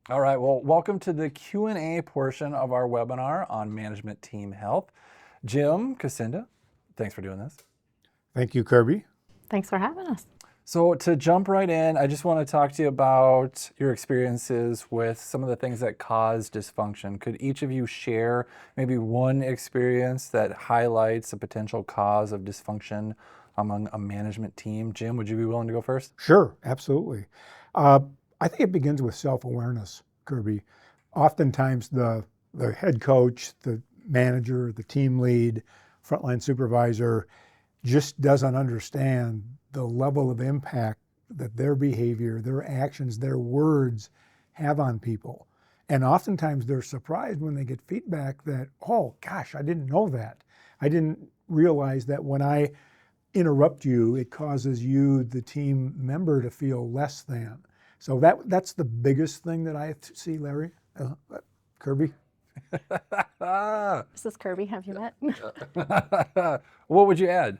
All right, well, welcome to the Q&A portion of our webinar on management team health. Jim, Kacinda, thanks for doing this. Thank you, Kirby. Thanks for having us. So to jump right in, I just want to talk to you about your experiences with some of the things that cause dysfunction. Could each of you share maybe one experience that highlights a potential cause of dysfunction among a management team? Jim, would you be willing to go first? Sure, absolutely. I think it begins with self-awareness, Kirby. Oftentimes the head coach, the manager, the team lead, frontline supervisor just doesn't understand the level of impact that their behavior, their actions, their words have on people. And oftentimes they're surprised when they get feedback that, oh gosh, I didn't know that. I didn't realize that when I interrupt you, it causes you, the team member, to feel less than. So that's the biggest thing that I see, Larry. Kirby? This is Kirby. Have you met? What would you add?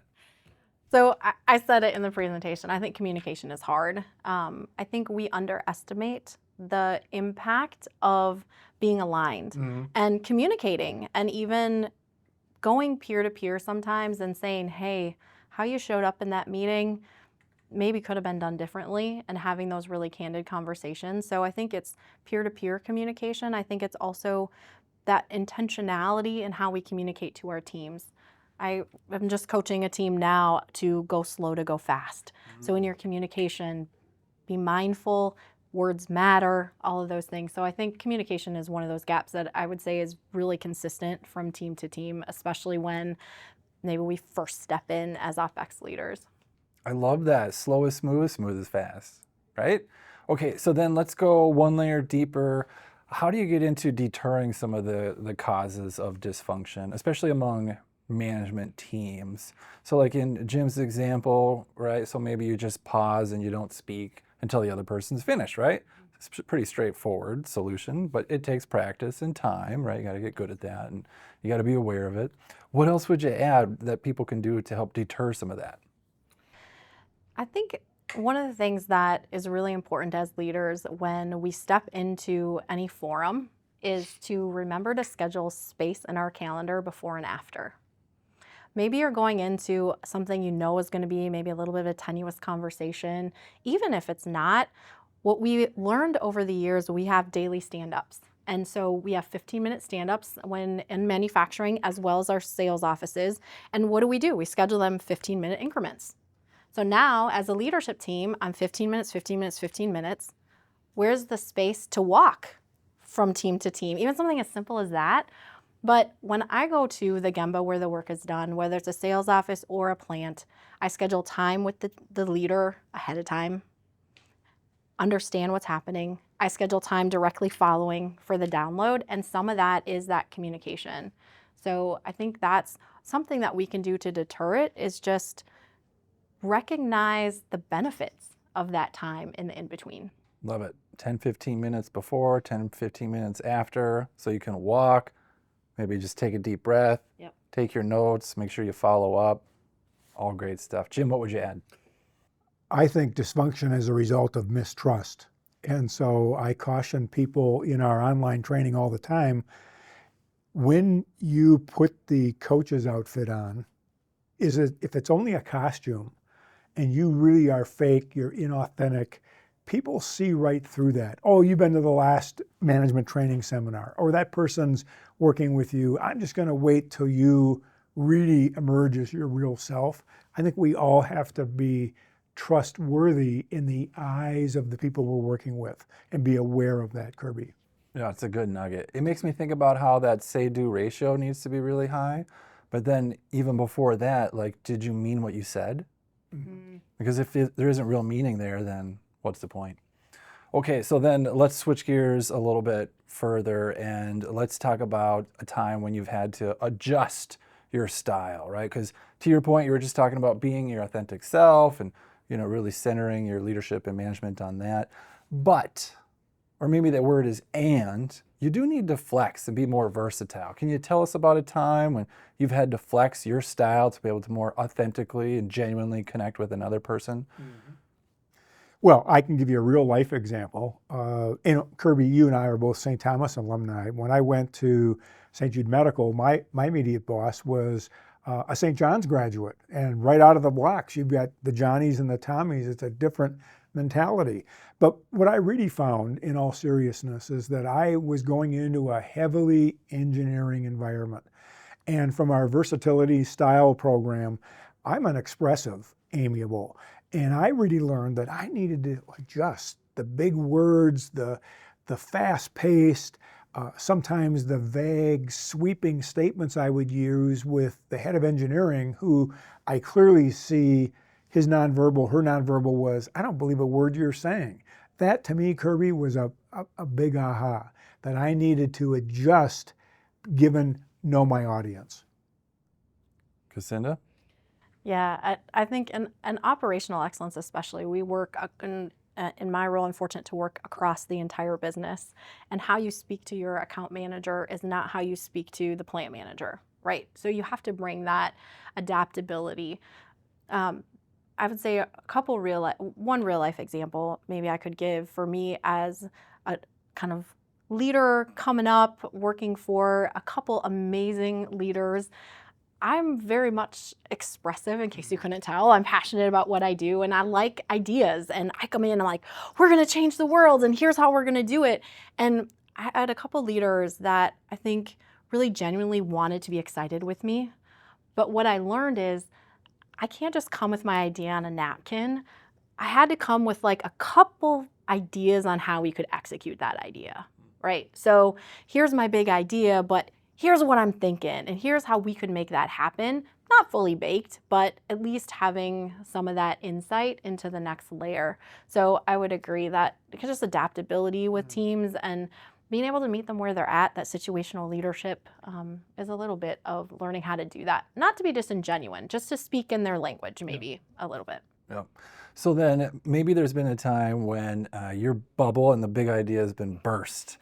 So I said it in the presentation. I think communication is hard. I think we underestimate the impact of being aligned and communicating, and even going peer-to-peer sometimes and saying, hey, how you showed up in that meeting maybe could have been done differently, and having those really candid conversations. So I think it's peer-to-peer communication. I think it's also that intentionality in how we communicate to our teams. I'm just coaching a team now to go slow to go fast. So in your communication, be mindful, words matter, all of those things. So I think communication is one of those gaps that I would say is really consistent from team to team, especially when maybe we first step in as OpEx leaders. I love that. Slow is smooth, smooth is fast, right? Okay, so then let's go one layer deeper. How do you get into deterring some of the causes of dysfunction, especially among management teams? So like in Jim's example, right? So maybe you just pause and you don't speak until the other person's finished, right? It's a pretty straightforward solution, but it takes practice and time, right? You got to get good at that, and you got to be aware of it. What else would you add that people can do to help deter some of that? I think one of the things that is really important as leaders when we step into any forum is to remember to schedule space in our calendar before and after. Maybe you're going into something you know is going to be maybe a little bit of a tenuous conversation. Even if it's not, what we learned over the years, we have daily stand-ups. And so we have 15-minute stand-ups when in manufacturing, as well as our sales offices. And what do? We schedule them 15-minute increments. So now, as a leadership team, I'm 15 minutes, 15 minutes, 15 minutes. Where's the space to walk from team to team? Even something as simple as that. But when I go to the Gemba where the work is done, whether it's a sales office or a plant, I schedule time with the leader ahead of time, understand what's happening. I schedule time directly following for the download, and some of that is that communication. So I think that's something that we can do to deter it, is just recognize the benefits of that time in the in-between. Love it. 10, 15 minutes before, 10, 15 minutes after, so you can walk, maybe just take a deep breath, take your notes, make sure you follow up. All great stuff. Jim, what would you add? I think dysfunction is a result of mistrust. And so I caution people in our online training all the time, when you put the coach's outfit on, if it's only a costume and you really are fake, you're inauthentic, people see right through that. Oh, you've been to the last management training seminar, or that person's working with you. I'm just going to wait till you really emerge as your real self. I think we all have to be trustworthy in the eyes of the people we're working with and be aware of that, Kirby. Yeah, it's a good nugget. It makes me think about how that say-do ratio needs to be really high. But then even before that, like, did you mean what you said? Because if there isn't real meaning there, then what's the point? Okay, so then let's switch gears a little bit further, and let's talk about a time when you've had to adjust your style, right? Because to your point, you were just talking about being your authentic self and, you know, really centering your leadership and management on that. But, or maybe that word is and, you do need to flex and be more versatile. Can you tell us about a time when you've had to flex your style to be able to more authentically and genuinely connect with another person? Well, I can give you a real life example. Kirby, you and I are both St. Thomas alumni. When I went to St. Jude Medical, my immediate boss was a St. John's graduate. And right out of the blocks, you've got the Johnnies and the Tommies. It's a different mentality. But what I really found, in all seriousness, is that I was going into a heavily engineering environment. And from our versatility style program, I'm an expressive, amiable. And I really learned that I needed to adjust the big words, the fast-paced, sometimes the vague, sweeping statements I would use with the head of engineering, who I clearly see his nonverbal, her nonverbal was, I don't believe a word you're saying. That to me, Kirby, was a big aha, that I needed to adjust given know my audience. Kacinda? Yeah, I think in operational excellence especially, we work in my role, I'm fortunate to work across the entire business. And how you speak to your account manager is not how you speak to the plant manager, right? So you have to bring that adaptability. I would say one real life example maybe I could give for me as a kind of leader coming up, working for a couple amazing leaders. I'm very much expressive, in case you couldn't tell. I'm passionate about what I do, and I like ideas. And I come in and I'm like, we're going to change the world, and here's how we're going to do it. And I had a couple leaders that I think really genuinely wanted to be excited with me. But what I learned is I can't just come with my idea on a napkin. I had to come with like a couple ideas on how we could execute that idea, right? So here's my big idea, but here's what I'm thinking, and here's how we could make that happen. Not fully baked, but at least having some of that insight into the next layer. So I would agree that just adaptability with teams and being able to meet them where they're at, that situational leadership is a little bit of learning how to do that. Not to be disingenuous, just to speak in their language maybe a little bit. Yeah. So then maybe there's been a time when your bubble and the big idea has been burst.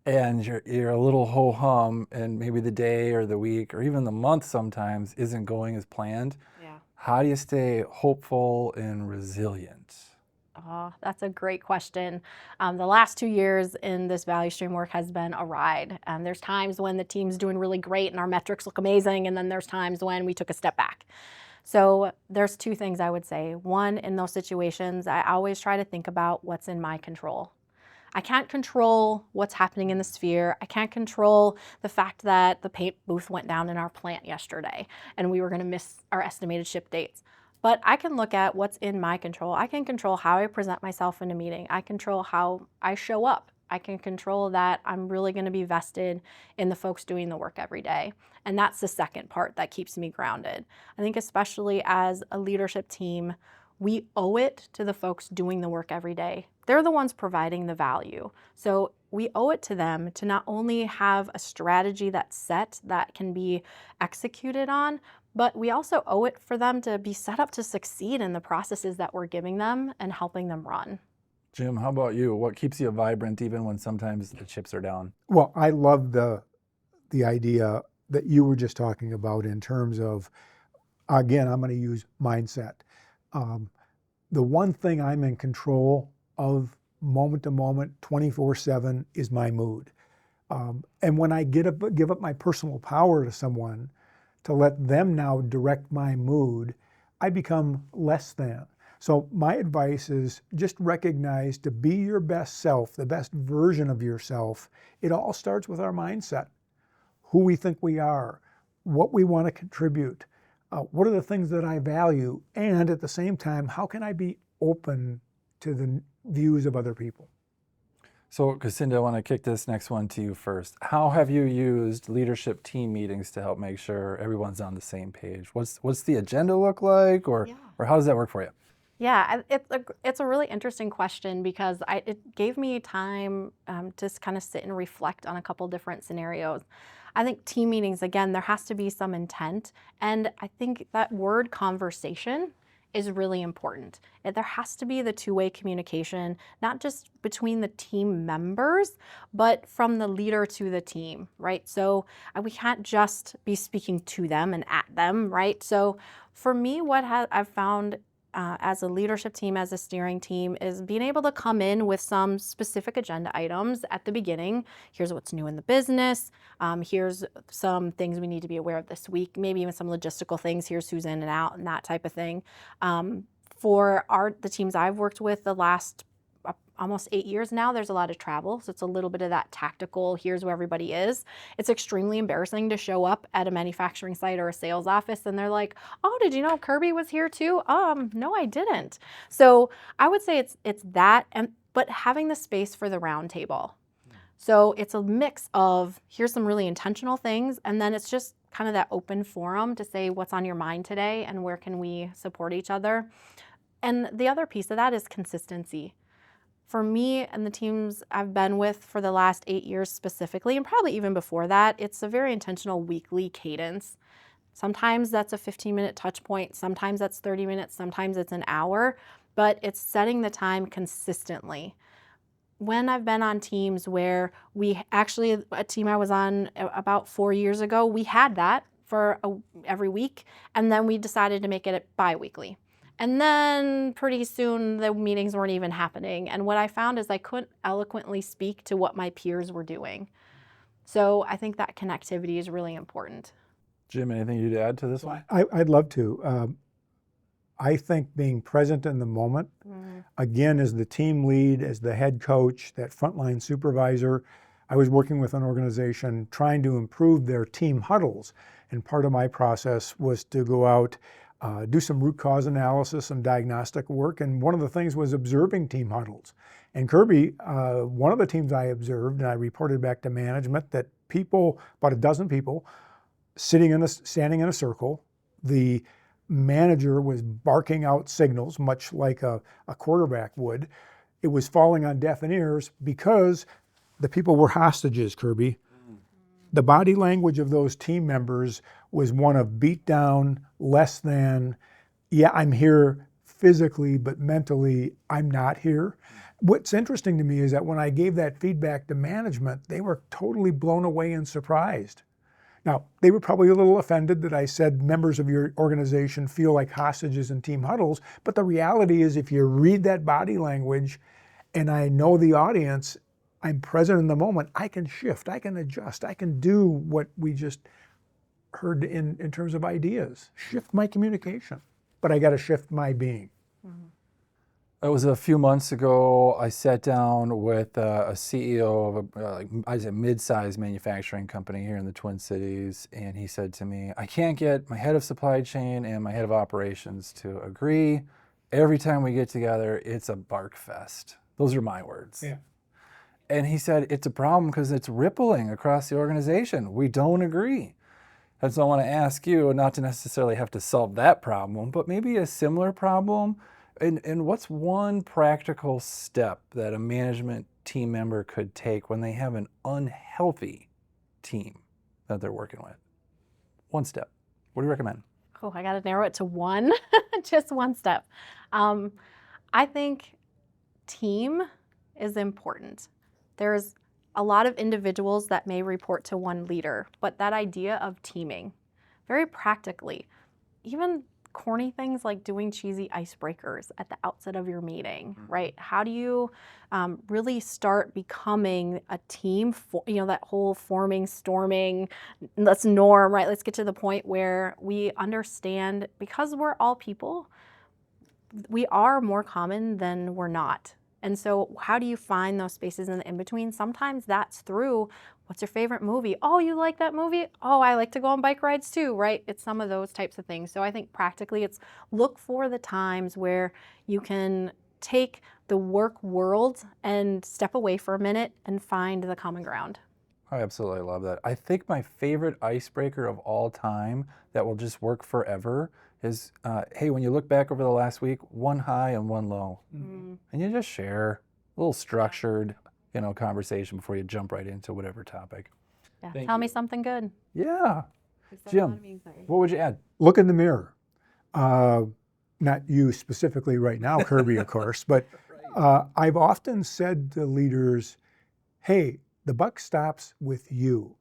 And you're a little ho-hum, and maybe the day or the week or even the month sometimes isn't going as planned. Yeah. How do you stay hopeful and resilient? Oh, that's a great question. The last 2 years in this value stream work has been a ride. And there's times when the team's doing really great and our metrics look amazing, and then there's times when we took a step back. So there's two things I would say. One, in those situations, I always try to think about what's in my control. I can't control what's happening in the sphere. I can't control the fact that the paint booth went down in our plant yesterday and we were going to miss our estimated ship dates. But I can look at what's in my control. I can control how I present myself in a meeting. I control how I show up. I can control that I'm really going to be vested in the folks doing the work every day. And that's the second part that keeps me grounded. I think especially as a leadership team, we owe it to the folks doing the work every day. They're the ones providing the value. So we owe it to them to not only have a strategy that's set that can be executed on, but we also owe it for them to be set up to succeed in the processes that we're giving them and helping them run. Jim, how about you? What keeps you vibrant even when sometimes the chips are down? Well, I love the idea that you were just talking about in terms of, again, I'm going to use mindset. The one thing I'm in control of moment to moment, 24/7, is my mood. And when I give up my personal power to someone to let them now direct my mood, I become less than. So my advice is just recognize, to be your best self, the best version of yourself, it all starts with our mindset. Who we think we are, what we want to contribute, what are the things that I value, and at the same time, how can I be open to the views of other people? So, Kacinda, I want to kick this next one to you first. How have you used leadership team meetings to help make sure everyone's on the same page? What's the agenda look like, or how does that work for you? Yeah, it's a really interesting question because it gave me time to kind of sit and reflect on a couple different scenarios. I think team meetings, again, there has to be some intent. And I think that word conversation is really important. There has to be the two-way communication, not just between the team members, but from the leader to the team, right? So we can't just be speaking to them and at them, right? So for me, what I've found as a leadership team, as a steering team, is being able to come in with some specific agenda items at the beginning. Here's what's new in the business. Here's some things we need to be aware of this week, maybe even some logistical things. Here's who's in and out and that type of thing. For the teams I've worked with the last almost 8 years now, there's a lot of travel. So it's a little bit of that tactical, here's where everybody is. It's extremely embarrassing to show up at a manufacturing site or a sales office and they're like, oh, did you know Kirby was here too? No, I didn't. So I would say it's that, but having the space for the round table. So it's a mix of here's some really intentional things, and then it's just kind of that open forum to say what's on your mind today and where can we support each other. And the other piece of that is consistency. For me and the teams I've been with for the last 8 years specifically, and probably even before that, it's a very intentional weekly cadence. Sometimes that's a 15-minute touch point, sometimes that's 30 minutes, sometimes it's an hour, but it's setting the time consistently. When I've been on teams where a team I was on about 4 years ago, we had that for every week, and then we decided to make it bi-weekly. And then pretty soon the meetings weren't even happening. And what I found is I couldn't eloquently speak to what my peers were doing. So I think that connectivity is really important. Jim, anything you'd add to this one? I'd love to. I think being present in the moment, again, as the team lead, as the head coach, that frontline supervisor, I was working with an organization trying to improve their team huddles. And part of my process was to go out, do some root cause analysis, some diagnostic work, and one of the things was observing team huddles. And Kirby, one of the teams I observed, and I reported back to management that people, about a dozen people, standing in a circle, the manager was barking out signals, much like a quarterback would. It was falling on deaf ears because the people were hostages, Kirby. The body language of those team members was one of beat down, less than, yeah, I'm here physically, but mentally, I'm not here. What's interesting to me is that when I gave that feedback to management, they were totally blown away and surprised. Now, they were probably a little offended that I said members of your organization feel like hostages in team huddles, but the reality is if you read that body language and I know the audience, I'm present in the moment, I can shift, I can adjust, I can do what we just heard in terms of ideas, shift my communication, but I got to shift my being. It was a few months ago. I sat down with a CEO of a mid-sized manufacturing company here in the Twin Cities, and he said to me, I can't get my head of supply chain and my head of operations to agree. Every time we get together, it's a bark fest. Those are my words. Yeah. And he said, it's a problem because it's rippling across the organization. We don't agree. And so I want to ask you, not to necessarily have to solve that problem, but maybe a similar problem. And what's one practical step that a management team member could take when they have an unhealthy team that they're working with? One step. What do you recommend? Oh, I got to narrow it to one, just one step. I think team is important. There's a lot of individuals that may report to one leader, but that idea of teaming, very practically, even corny things like doing cheesy icebreakers at the outset of your meeting, right? How do you really start becoming a team? That whole forming, storming, let's norm, right? Let's get to the point where we understand, because we're all people, we are more common than we're not. And so how do you find those spaces in the in-between? Sometimes that's through, what's your favorite movie? Oh, you like that movie? Oh, I like to go on bike rides too, right? It's some of those types of things. So I think practically it's look for the times where you can take the work world and step away for a minute and find the common ground. I absolutely love that. I think my favorite icebreaker of all time that will just work forever is, hey, when you look back over the last week, one high and one low. And you just share a little structured, conversation before you jump right into whatever topic. Yeah. Tell me something good. Yeah. Jim, what would you add? Look in the mirror. Not you specifically right now, Kirby, of course, but I've often said to leaders, hey, the buck stops with you.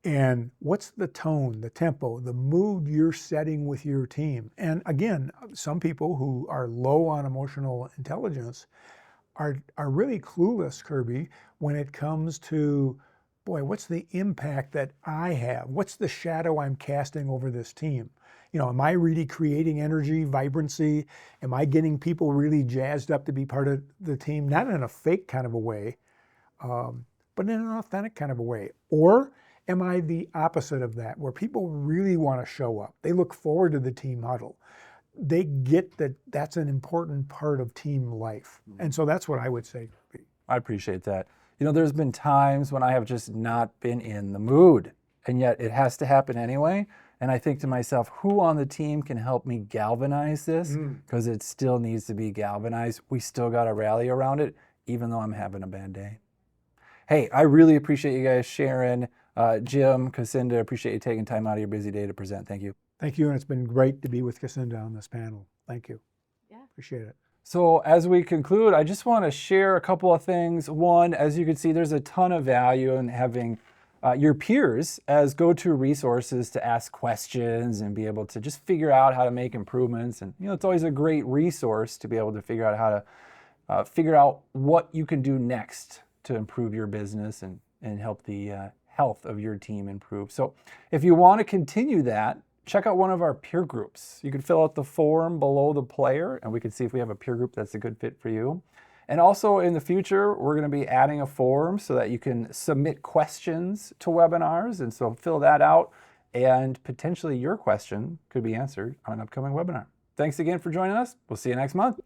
And what's the tone, the tempo, the mood you're setting with your team? And again, some people who are low on emotional intelligence are really clueless, Kirby, when it comes to, boy, what's the impact that I have? What's the shadow I'm casting over this team? You know, am I really creating energy, vibrancy? Am I getting people really jazzed up to be part of the team? Not in a fake kind of a way, but in an authentic kind of a way. Or am I the opposite of that, where people really want to show up? They look forward to the team huddle. They get that that's an important part of team life. And so that's what I would say. I appreciate that. You know, there's been times when I have just not been in the mood, and yet it has to happen anyway. And I think to myself, who on the team can help me galvanize this? Because it still needs to be galvanized. We still got to rally around it, even though I'm having a bad day. Hey, I really appreciate you guys sharing. Jim, Kacinda, appreciate you taking time out of your busy day to present. Thank you. Thank you, and it's been great to be with Kacinda on this panel. Thank you. Yeah. Appreciate it. So as we conclude, I just want to share a couple of things. One, as you can see, there's a ton of value in having your peers as go-to resources to ask questions and be able to just figure out how to make improvements. And you know, it's always a great resource to be able to figure out how to figure out what you can do next to improve your business and help the health of your team improve. So if you want to continue that, check out one of our peer groups. You can fill out the form below the player and we can see if we have a peer group that's a good fit for you. And also in the future, we're going to be adding a form so that you can submit questions to webinars. And so fill that out and potentially your question could be answered on an upcoming webinar. Thanks again for joining us. We'll see you next month.